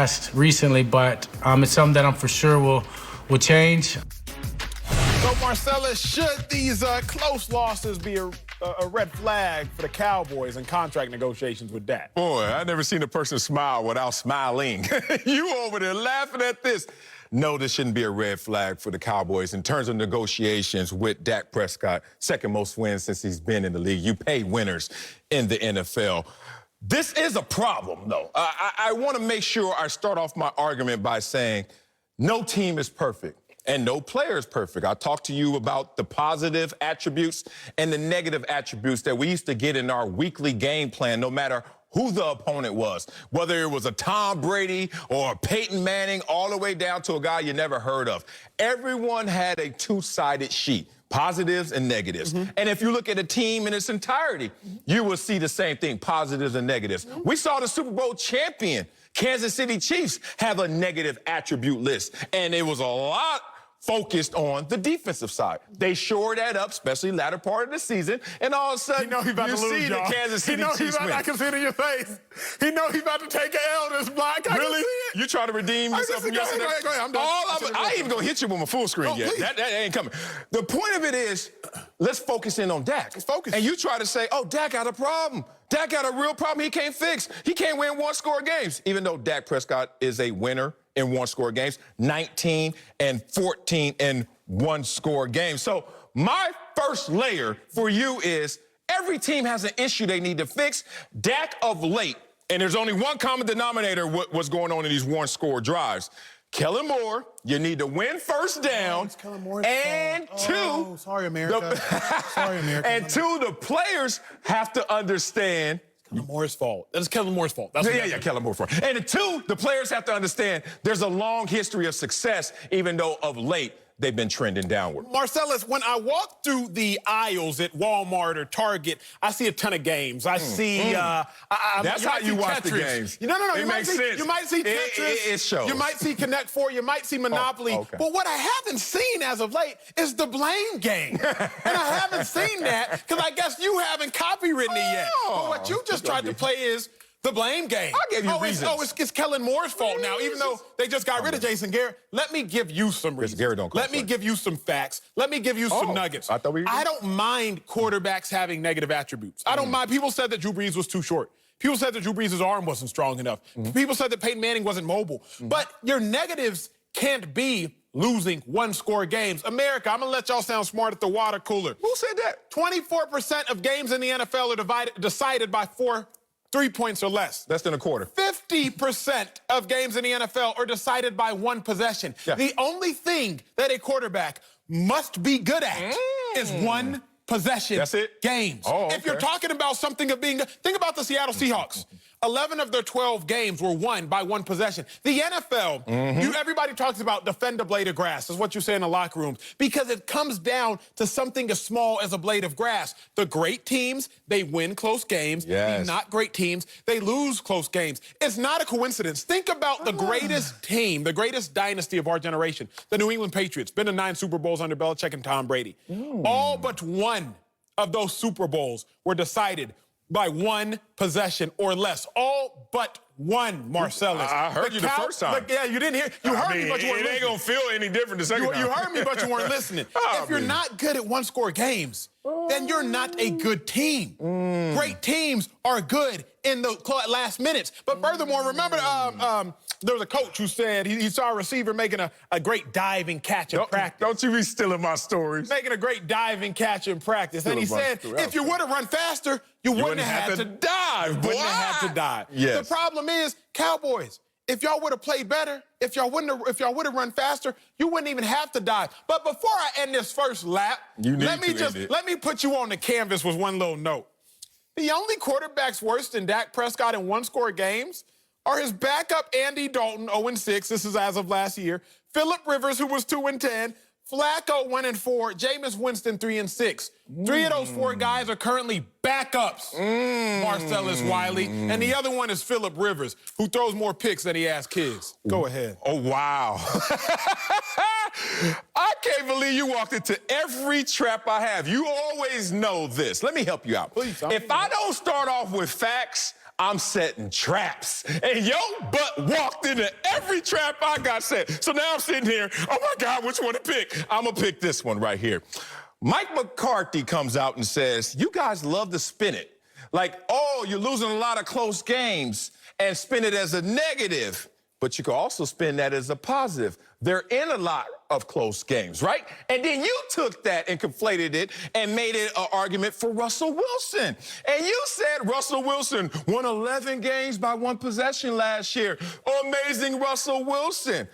past recently, but it's something that I'm for sure will change. So, Marcellus, should these close losses be a red flag for the Cowboys in contract negotiations with Dak? Boy, I never seen a person smile without smiling. You over there laughing at this. No, this shouldn't be a red flag for the Cowboys in terms of negotiations with Dak Prescott, second most wins since he's been in the league. You pay winners in the NFL. This is a problem, though. I want to make sure I start off my argument by saying no team is perfect. And no player is perfect. I talked to you about the positive attributes and the negative attributes that we used to get in our weekly game plan, no matter who the opponent was, whether it was a Tom Brady or a Peyton Manning, all the way down to a guy you never heard of. Everyone had a two-sided sheet, positives and negatives. And if you look at a team in its entirety, you will see the same thing, positives and negatives. We saw the Super Bowl champion, Kansas City Chiefs, have a negative attribute list, and it was a lot focused on the defensive side. They shored that up, especially latter part of the season, and all of a sudden, you see the Kansas City Chiefs win. I can see it in your face. He knows he's about to take an L this block. Really? You trying to redeem yourself from yesterday? Go ahead. I'm done. I ain't even gonna hit you with my full screen yet. That ain't coming. The point of it is, let's focus in on Dak. Let's focus. And you try to say, oh, Dak got a problem. Dak got a real problem he can't fix. He can't win one-score games, even though Dak Prescott is a winner in one-score games, 19 and 14 in one-score games. So my first layer for you is every team has an issue they need to fix. Dak of late, and there's only one common denominator what's going on in these one-score drives. Kellen Moore, you need to win first down. It's Kellen Moore's and fault. two, sorry, America. Sorry, America. And two, the players have to understand. Kellen Moore's fault. That's Kellen Moore's fault. Kellen Moore's fault. And two, the players have to understand there's a long history of success, even though of late they've been trending downward. Marcellus, when I walk through the aisles at Walmart or Target, I see a ton of games. I see... That's how you watch Tetris. the games. No. It makes sense. You might see Tetris. It shows. You might see Connect Four. You might see Monopoly. Okay. But what I haven't seen as of late is the blame game. And I haven't seen that because I guess you haven't copywritten it yet. But what you just tried to play is the blame game. I gave you reasons. It's Kellen Moore's fault now, even though they just got rid of Jason Garrett. Let me give you some reasons. Let me give you some facts. Let me give you some nuggets. I don't mind quarterbacks having negative attributes. I don't mind. People said that Drew Brees was too short. People said that Drew Brees' arm wasn't strong enough. People said that Peyton Manning wasn't mobile. But your negatives can't be losing one-score games. America, I'm going to let y'all sound smart at the water cooler. Who said that? 24% of games in the NFL are decided by 3 points or less. Less than a quarter. 50% of games in the NFL are decided by one possession. Yeah. The only thing that a quarterback must be good at is one possession. That's it? Games. If you're talking about something of being good, think about the Seattle Seahawks. 11 of their 12 games were won by one possession. The NFL, everybody talks about defend a blade of grass, is what you say in the locker rooms, because it comes down to something as small as a blade of grass. The great teams, they win close games. The not great teams, they lose close games. It's not a coincidence. Think about the greatest team, the greatest dynasty of our generation, the New England Patriots, been to 9 Super Bowls under Belichick and Tom Brady. All but one of those Super Bowls were decided by one possession or less. All but one, Marcellus. I heard you the first time. Yeah, you didn't hear. You heard me, but you weren't listening. It ain't gonna feel any different the second time. You heard me, but you weren't listening. If you're not good at one-score games, then you're not a good team. Great teams are good in the last minutes. But furthermore, remember there was a coach who said he saw a receiver making a great diving catch in practice. Don't you be stealing my stories. Making a great diving catch in practice. And he said, if you would have run faster, you wouldn't have had to dive. Wouldn't have had to dive. Yes. The problem is, Cowboys, if y'all would have played better, if y'all would have run faster, you wouldn't even have to dive. But before I end this first lap, let me put you on the canvas with one little note. The only quarterbacks worse than Dak Prescott in one-score games are his backup Andy Dalton, 0-6. This is as of last year. Phillip Rivers, who was 2-10. Flacco, 1-4. Jameis Winston, 3-6. 3 of those 4 guys are currently backups. Marcellus Wiley. And the other one is Phillip Rivers, who throws more picks than he has kids. Go ahead. Oh, wow. I can't believe you walked into every trap I have. You always know this. Let me help you out. Please. If I don't start off with facts, I'm setting traps. And your butt walked into every trap I got set. So now I'm sitting here, oh my God, which one to pick? I'm gonna pick this one right here. Mike McCarthy comes out and says, you guys love to spin it. Like, oh, you're losing a lot of close games, and spin it as a negative. But you can also spin that as a positive. They're in a lot of close games, right? And then you took that and conflated it and made it an argument for Russell Wilson. And you said Russell Wilson won 11 games by one possession last year. Amazing Russell Wilson.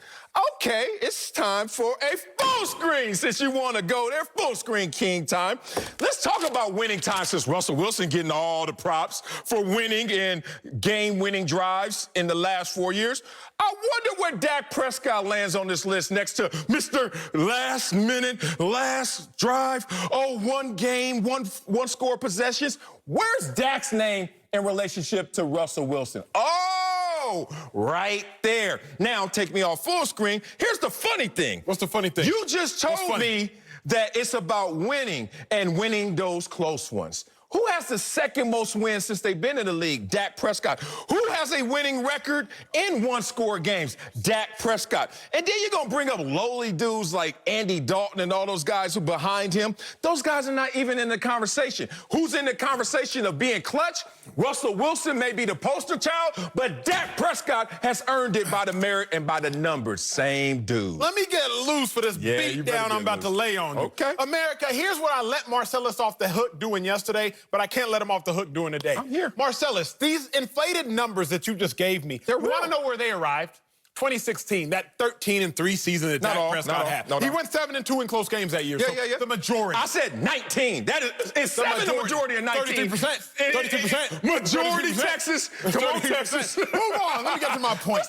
Okay, it's time for a full screen since you want to go there. Full screen king time. Let's talk about winning time since Russell Wilson getting all the props for winning and game-winning drives in the last 4 years. I wonder where Dak Prescott lands on this list next to Mr. Last Minute, Last Drive, oh, one game, one score possessions. Where's Dak's name in relationship to Russell Wilson? Oh, right there. Now take me off full screen. Here's the funny thing. What's the funny thing? You just told me that it's about winning and winning those close ones. Who has the second most wins since they've been in the league? Dak Prescott. Who has a winning record in one-score games? Dak Prescott. And then you're going to bring up lowly dudes like Andy Dalton and all those guys who behind him. Those guys are not even in the conversation. Who's in the conversation of being clutch? Russell Wilson may be the poster child, but Dak Prescott has earned it by the merit and by the numbers. Same dude. Let me get loose for this beat down I'm about to lay on you. Okay. America, here's what I let Marcellus off the hook doing yesterday, but I can't let him off the hook doing today. I'm here. Marcellus, these inflated numbers that you just gave me, you want to know where they arrived? 2016, that 13-3 season that Dak Prescott had. He went 7-2 in close games that year. Yeah. The majority. I said 19. That is 7 the majority of 19. 32%. 32%. Majority 32%. Texas. Come on, Texas. Move on. Let me get to my point.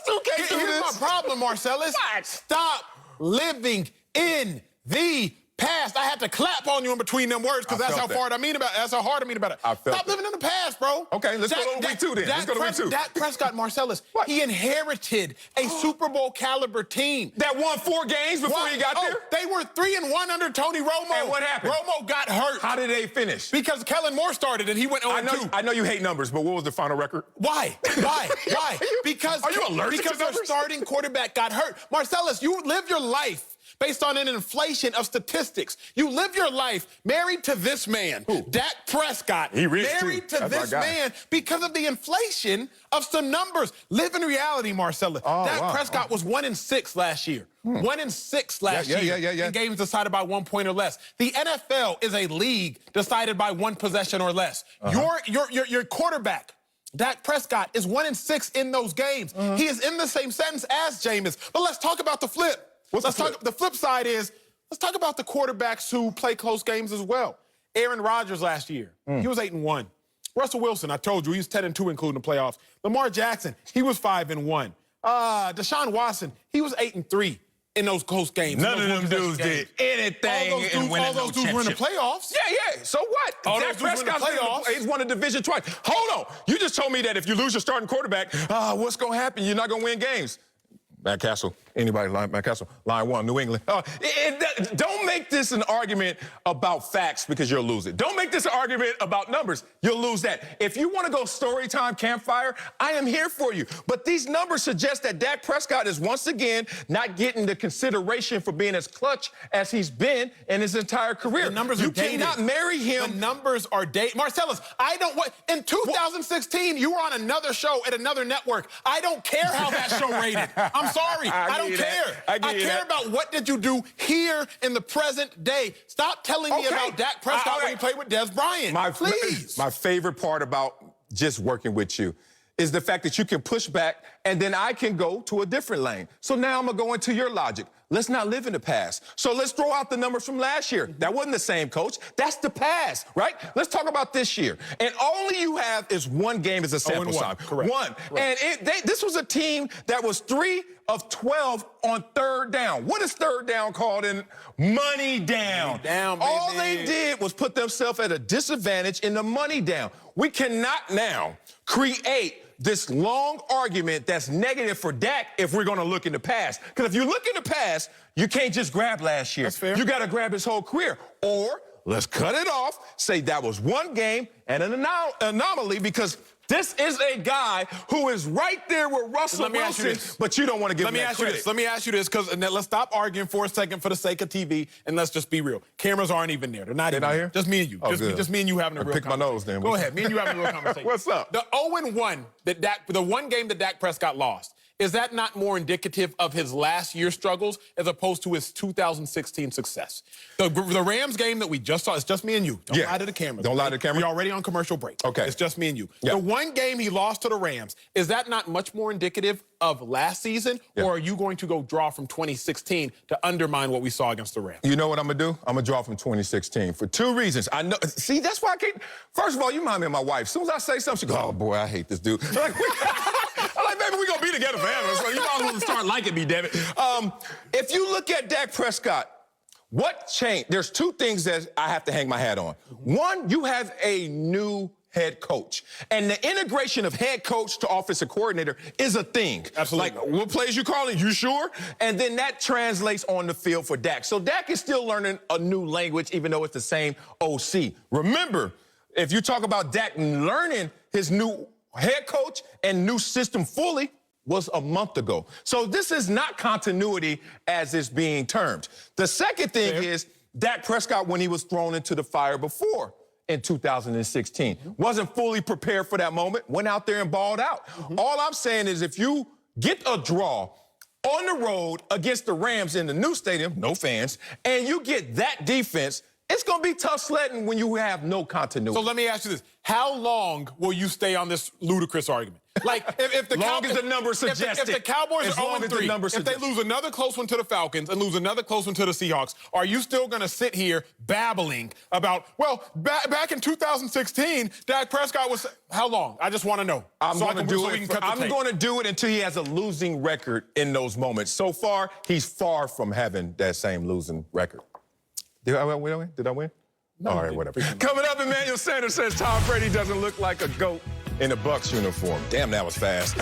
Here's my problem, Marcellus. What? Stop living in the past. I had to clap on you in between them words because that's how hard I mean about it. That's how hard I mean about it. Stop living in the past, bro. Okay, let's go to week 2 then. Let's go to week 2. Dak Prescott, Marcellus, he inherited a Super Bowl caliber team. That won 4 games before he got there? They were 3-1 under Tony Romo. And what happened? Romo got hurt. How did they finish? Because Kellen Moore started and he went 0-2. I know you hate numbers, but what was the final record? Why? Because are you allergic to numbers? Their starting quarterback got hurt. Marcellus, you live your life based on an inflation of statistics. You live your life married to this man, Dak Prescott. He rich married too. to this man because of the inflation of some numbers. Live in reality, Marcellus. Dak Prescott was 1-6 last year. 1-6 last year in games decided by 1 point or less. The NFL is a league decided by 1 possession or less. Your quarterback, Dak Prescott, is 1-6 in those games. He is in the same sentence as Jameis. But let's talk about the flip. The flip side is, let's talk about the quarterbacks who play close games as well. Aaron Rodgers last year, he was 8-1. Russell Wilson, I told you, he was 10-2 including the playoffs. Lamar Jackson, he was 5-1. Deshaun Watson, he was 8-3 in those close games. None of them dudes did anything all those dudes were in the playoffs. Yeah. So what? All those dudes were in the playoffs. He's won a division twice. Hold on. You just told me that if you lose your starting quarterback, what's going to happen? You're not going to win games. Matt Castle. Anybody? Matt Castle. Line 1, New England. Don't make this an argument about facts because you'll lose it. Don't make this an argument about numbers. You'll lose that. If you want to go story time campfire, I am here for you. But these numbers suggest that Dak Prescott is once again not getting the consideration for being as clutch as he's been in his entire career. The numbers are dated. You cannot marry him. The numbers are dated. Marcellus, in 2016, you were on another show at another network. I don't care how that show rated. I'm sorry. I don't care. I care about what did you do here in the present day. Stop telling me about Dak Prescott when he played with Des Bryant. Please. My favorite part about just working with you is the fact that you can push back and then I can go to a different lane. So now I'm going to go into your logic. Let's not live in the past. So let's throw out the numbers from last year. That wasn't the same, coach. That's the past, right? Let's talk about this year. And only you have is 1 game as a sample size. Correct. 1. And this was a team that was 3 of 12 on 3rd down. What is 3rd down called in? Money down. All they did was put themselves at a disadvantage in the money down. We cannot now create this long argument that's negative for Dak if we're going to look in the past. Because if you look in the past, you can't just grab last year. That's fair. You got to grab his whole career. Or let's cut it off, say that was 1 game and an anomaly because This is a guy who is right there with Russell Wilson, but you don't want to give him that credit. Let me ask you this, because let's stop arguing for a second for the sake of TV, and let's just be real. Cameras aren't even there. They're not even here. Just me and you. Oh, just me and you having a real pick conversation. my nose then. Go ahead. Me and you having a real conversation. What's up? The 0-1 the one game that Dak Prescott lost, is that not more indicative of his last year's struggles as opposed to his 2016 success? The Rams game that we just saw, it's just me and you. Don't lie to the camera. Don't lie to the camera. We're already on commercial break. Okay. It's just me and you. Yeah. The one game he lost to the Rams, is that not much more indicative of last season? Yeah. Or are you going to go draw from 2016 to undermine what we saw against the Rams? You know what I'm going to do? I'm going to draw from 2016 for two reasons. I know. See, that's why I can't. First of all, you remind me of my wife. As soon as I say something, she goes, oh, boy, I hate this dude. I'm like, baby, we're going to be together forever, so you might as well start liking me, damn it. If you look at Dak Prescott, what changed? There's two things that I have to hang my hat on. One, you have a new head coach. And the integration of head coach to offensive coordinator is a thing. Absolutely. Like, what plays you calling? You sure? And then that translates on the field for Dak. So Dak is still learning a new language, even though it's the same OC. Remember, if you talk about Dak learning his new head coach and new system fully, was a month ago. So this is not continuity as it's being termed. The second thing is Dak Prescott, when he was thrown into the fire before in 2016, wasn't fully prepared for that moment, went out there and balled out. All I'm saying is if you get a draw on the road against the Rams in the new stadium, no fans, and you get that defense, it's going to be tough sledding when you have no continuity. So let me ask you this. How long will you stay on this ludicrous argument? Like, if the long as the number suggests if the Cowboys as are long as the 0-3, number if they lose another close one to the Falcons and lose another close one to the Seahawks, are you still going to sit here babbling about, well, back in 2016, Dak Prescott was, how long? I just want to know. I'm going to do it until he has a losing record in those moments. So far, he's far from having that same losing record. Did I win? Did I win? No, all right, whatever. Coming up, Emmanuel Sanders says Tom Brady doesn't look like a GOAT in a Bucs uniform. Damn, that was fast.